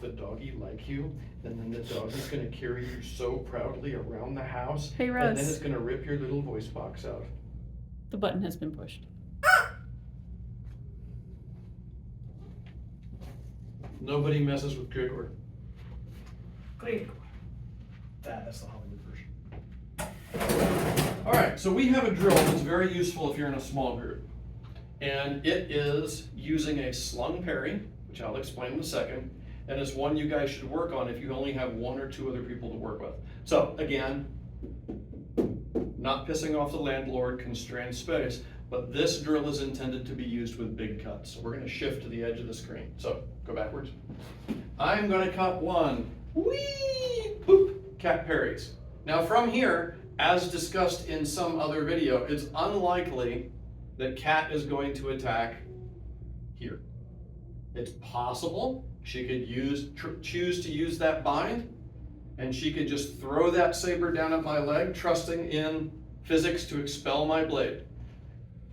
the doggy like you, and then the doggy's gonna carry you so proudly around the house. Hey, Russ. And then it's gonna rip your little voice box out. The button has been pushed. Nobody messes with Gregor. Great. That's the Hollywood version. All right, so we have a drill that's very useful if you're in a small group. And it is using a slung parry, which I'll explain in a second, and it's one you guys should work on if you only have one or two other people to work with. So again, not pissing off the landlord, constrained space, but this drill is intended to be used with big cuts. So we're gonna shift to the edge of the screen. So go backwards. I'm gonna cut one, whee, boop, cat parries. Now from here, as discussed in some other video, it's unlikely that cat is going to attack here. It's possible she could choose to use that bind, and she could just throw that saber down at my leg, trusting in physics to expel my blade.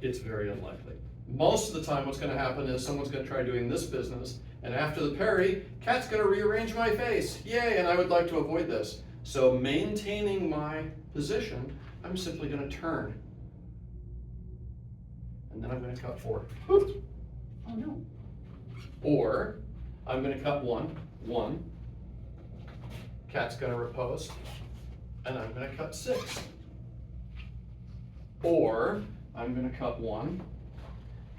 It's very unlikely. Most of the time what's gonna happen is someone's gonna try doing this business, and after the parry, cat's gonna rearrange my face. Yay, and I would like to avoid this. So maintaining my position, I'm simply gonna turn. And then I'm gonna cut four. Oh no. Or I'm gonna cut one. Cat's gonna riposte, and I'm gonna cut six. Or I'm gonna cut one,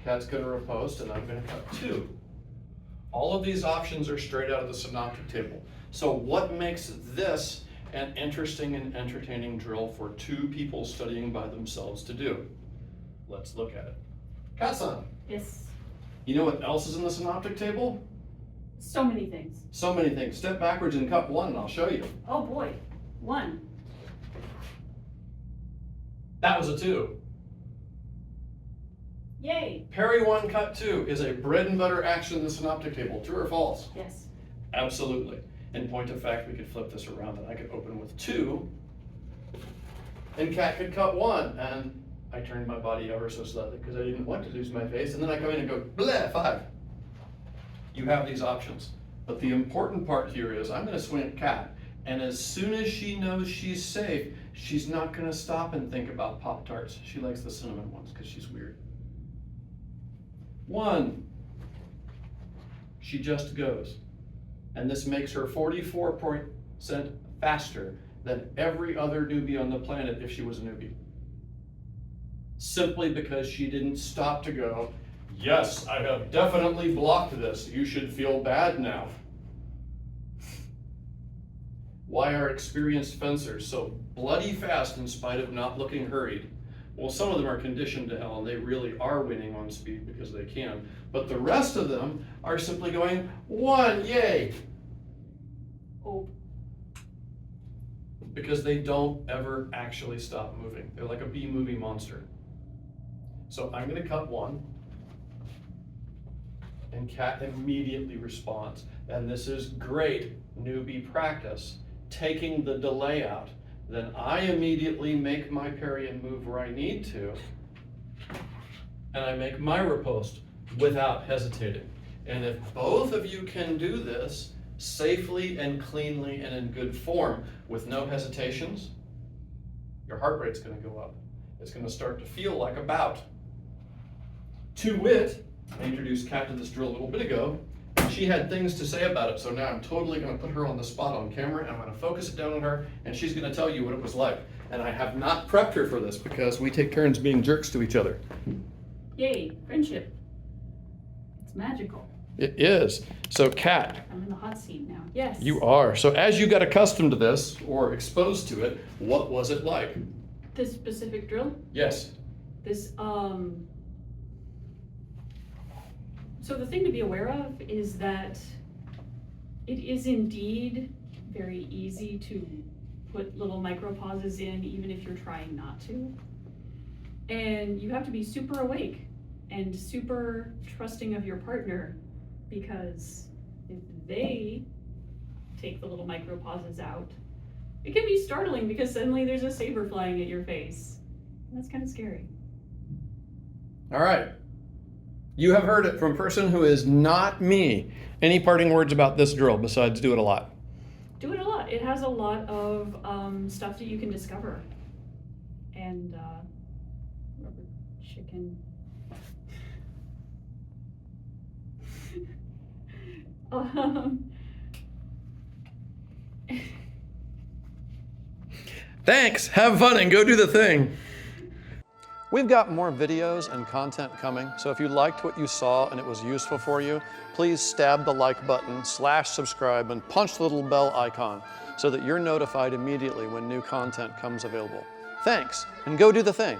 cat's gonna riposte, and I'm gonna cut two. All of these options are straight out of the synoptic table. So what makes this an interesting and entertaining drill for two people studying by themselves to do? Let's look at it. Katsan, Yes. you know what else is in the synoptic table? So many things. So many things. Step backwards and cut one and I'll show you. Oh boy. One. That was a two. Yay. Parry one, cut two is a bread and butter action in the synoptic table. True or false? Yes. Absolutely. In point of fact, we could flip this around and I could open with two, and cat could cut one, and I turned my body ever so slightly because I didn't want to lose my face, and then I come in and go, bleh, five. You have these options. But the important part here is I'm gonna swing at cat, and as soon as she knows she's safe, she's not gonna stop and think about Pop-Tarts. She likes the cinnamon ones because she's weird. One, she just goes. And this makes her 44% faster than every other newbie on the planet if she was a newbie. Simply because she didn't stop to go, yes, I have definitely blocked this. You should feel bad now. Why are experienced fencers so bloody fast in spite of not looking hurried? Well, some of them are conditioned to hell and they really are winning on speed because they can. But the rest of them are simply going, one, yay. Oh. Because they don't ever actually stop moving. They're like a B-movie monster. So I'm gonna cut one, and cat immediately responds. And this is great newbie practice, taking the delay out. Then I immediately make my parry and move where I need to, and I make my riposte without hesitating. And if both of you can do this safely and cleanly and in good form with no hesitations, your heart rate's gonna go up. It's gonna start to feel like a bout. To wit, I introduced Kat to this drill a little bit ago. She had things to say about it, so now I'm totally gonna put her on the spot on camera, and I'm gonna focus it down on her, and she's gonna tell you what it was like. And I have not prepped her for this because we take turns being jerks to each other. Yay. Friendship. It's magical. It is. So Kat, I'm in the hot seat now. Yes. you are. So as you got accustomed to this, or exposed to it, what was it like? This specific drill? Yes. This, So the thing to be aware of is that it is indeed very easy to put little micro pauses in, even if you're trying not to. And you have to be super awake and super trusting of your partner, because if they take the little micro pauses out, it can be startling because suddenly there's a saber flying at your face. And that's kind of scary. All right. You have heard it from a person who is not me. Any parting words about this drill besides do it a lot? Do it a lot. It has a lot of stuff that you can discover. And rubber chicken. Thanks. Have fun and go do the thing. We've got more videos and content coming, so if you liked what you saw and it was useful for you, please stab the like button, /subscribe, and punch the little bell icon so that you're notified immediately when new content comes available. Thanks, and go do the thing.